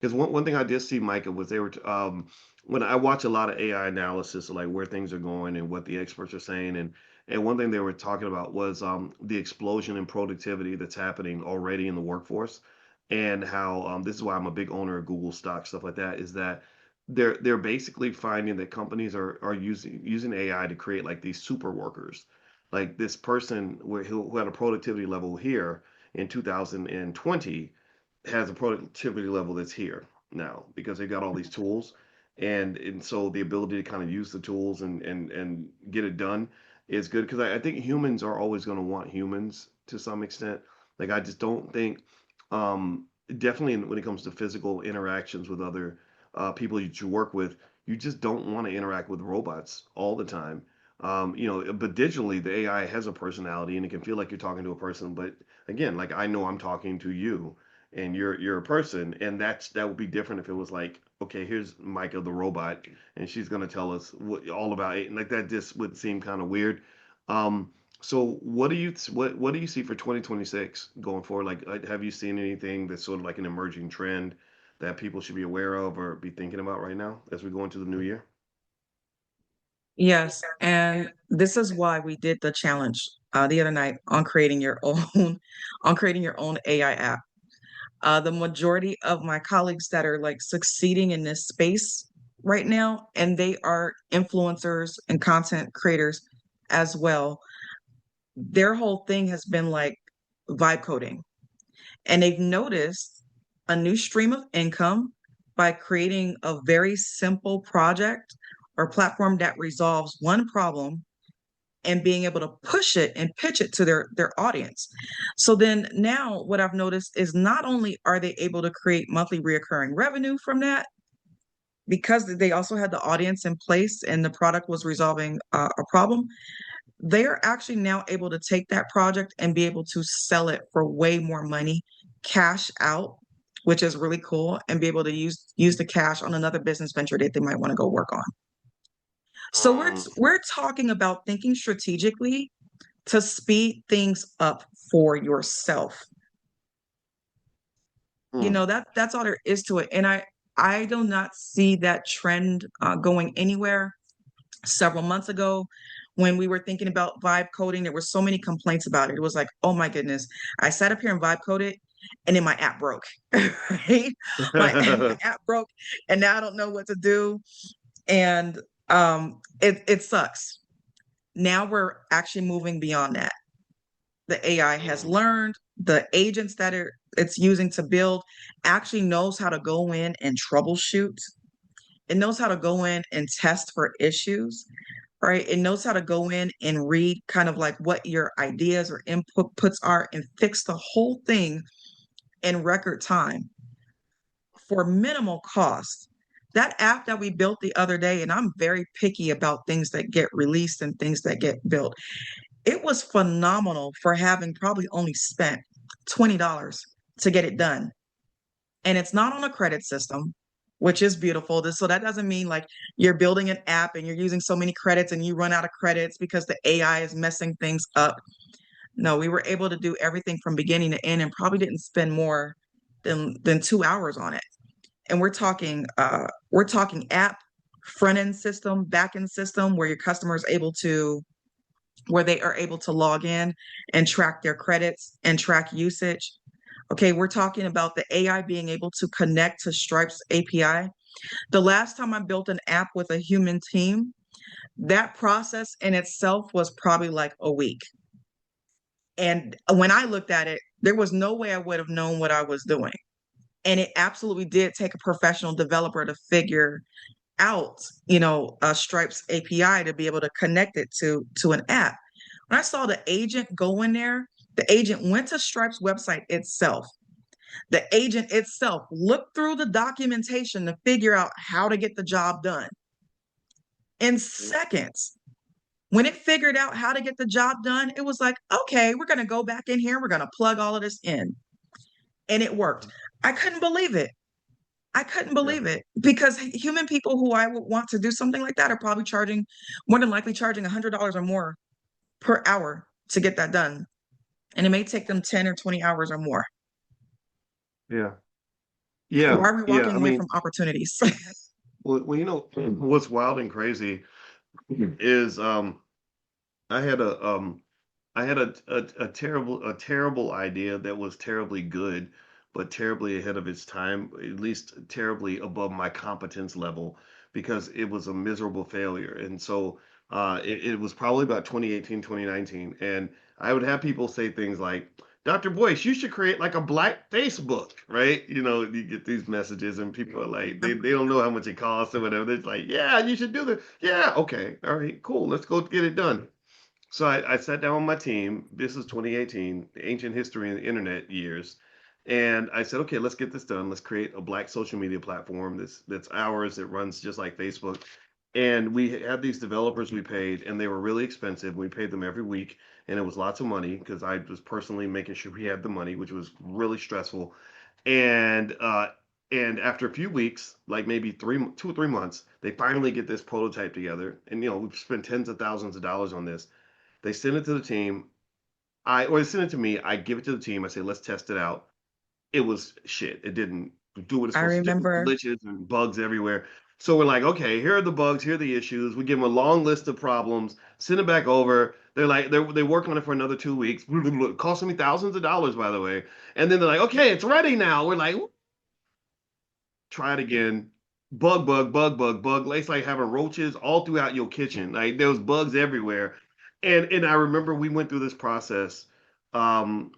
Because one thing I did see, Micah, was they were when I watch a lot of AI analysis of like where things are going and what the experts are saying, and one thing they were talking about was the explosion in productivity that's happening already in the workforce, and how this is why I'm a big owner of Google stock, stuff like that, is that they're basically finding that companies are using AI to create like these super workers, like this person who had a productivity level here in 2020 has a productivity level that's here now because they've got all these tools, and so the ability to kind of use the tools and get it done is good because I think humans are always going to want humans to some extent. Like I just don't think definitely when it comes to physical interactions with other people that you work with, you just don't want to interact with robots all the time. But digitally the AI has a personality and it can feel like you're talking to a person, but again, like I know I'm talking to you and you're a person, and that would be different if it was like, okay, here's Micah the robot and she's going to tell us all about it, and like that just would seem kind of weird. So what do you see for 2026 going forward? Like, have you seen anything that's sort of like an emerging trend that people should be aware of or be thinking about right now as we go into the new year? Yes, and this is why we did the challenge the other night on creating your own on creating your own AI app. The majority of my colleagues that are like succeeding in this space right now, and they are influencers and content creators as well. Their whole thing has been like vibe coding, and they've noticed a new stream of income by creating a very simple project or platform that resolves one problem and being able to push it and pitch it to their audience. So then now what I've noticed is not only are they able to create monthly reoccurring revenue from that, because they also had the audience in place and the product was resolving a problem, they are actually now able to take that project and be able to sell it for way more money, cash out, which is really cool, and be able to use the cash on another business venture that they might want to go work on. So Mm, we're talking about thinking strategically to speed things up for yourself. You mm, know, that's all there is to it. And I do not see that trend going anywhere. Several months ago, when we were thinking about vibe coding, there were so many complaints about it. It was like, oh my goodness, I sat up here and vibe coded, and then my app broke. Right? My app broke, and now I don't know what to do. And it sucks. Now we're actually moving beyond that. The AI has mm, learned, the agents that it's using to build actually knows how to go in and troubleshoot. It knows how to go in and test for issues, right? It knows how to go in and read kind of like what your ideas or inputs are and fix the whole thing in record time for minimal cost. That app that we built the other day, and I'm very picky about things that get released and things that get built. It was phenomenal for having probably only spent $20 to get it done. And it's not on a credit system, which is beautiful. So that doesn't mean like you're building an app and you're using so many credits and you run out of credits because the AI is messing things up. No, we were able to do everything from beginning to end and probably didn't spend more than 2 hours on it. And we're talking app, front end system, back end system where your customer is able to where they are able to log in and track their credits and track usage. Okay, we're talking about the AI being able to connect to Stripe's API. The last time I built an app with a human team, that process in itself was probably like a week. And when I looked at it, there was no way I would have known what I was doing. And it absolutely did take a professional developer to figure out, Stripe's API to be able to connect it to an app. When I saw the agent go in there, the agent went to Stripe's website itself. The agent itself looked through the documentation to figure out how to get the job done in seconds. When it figured out how to get the job done, it was like, okay, we're going to go back in here. We're going to plug all of this in. And it worked. I couldn't believe it. I couldn't yeah. believe it because human people who I would want to do something like that are probably charging, more than likely charging $100 or more per hour to get that done. And it may take them 10 or 20 hours or more. Yeah. Yeah, Why are we yeah. I walking away mean, from opportunities? well, what's wild and crazy is I had a terrible idea that was terribly good, but terribly ahead of its time, at least terribly above my competence level because it was a miserable failure. And so it was probably about 2018, 2019. And I would have people say things like, Dr. Boyce, you should create like a black Facebook, right? You know, you get these messages and people are like, they don't know how much it costs or whatever. They're like, yeah, you should do this. Yeah, okay. All right, cool. Let's go get it done. So I sat down with my team. This is 2018, ancient history in the internet years. And I said, okay, let's get this done. Let's create a black social media platform that's ours. It runs just like Facebook. And we had these developers we paid, and they were really expensive. We paid them every week, and it was lots of money because I was personally making sure we had the money, which was really stressful. And after a few weeks, like maybe 2 or 3 months, they finally get this prototype together. And we've spent tens of thousands of dollars on this. They send it to the team. Or they send it to me. I give it to the team. I say, let's test it out. It was shit. It didn't do what it's I supposed to do. remember. Glitches and bugs everywhere. So we're like, okay, here are the bugs. Here are the issues. We give them a long list of problems. Send it back over. They're like, they work on it for another 2 weeks. Costing me thousands of dollars, by the way. And then they're like, okay, it's ready now. We're like, try it again. Bug, bug, bug, bug, bug. It's like having roaches all throughout your kitchen. Like there was bugs everywhere. And I remember we went through this process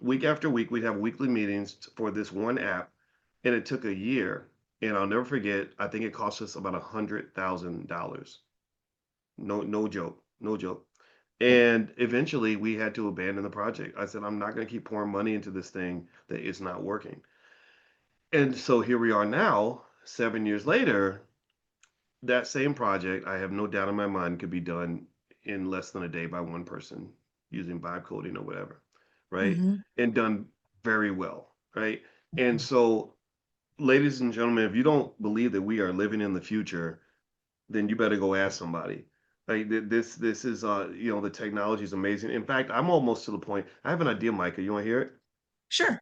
week after week. We'd have weekly meetings for this one app, and it took a year. And I'll never forget. I think it cost us about $100,000. No, no joke, no joke. And eventually, we had to abandon the project. I said, I'm not going to keep pouring money into this thing that is not working. And so here we are now, 7 years later. That same project, I have no doubt in my mind, could be done in less than a day by one person using vibe coding or whatever, right? Mhm. And done very well, right? And so, ladies and gentlemen, if you don't believe that we are living in the future, then you better go ask somebody. Like this is the technology is amazing. In fact, I'm almost to the point. I have an idea, Micah. You want to hear it? Sure,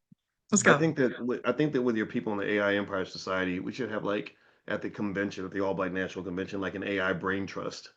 let's I go. think that I think that with your people in the AI Empire Society, we should have like at the convention, at the All Black National Convention, like an AI brain trust.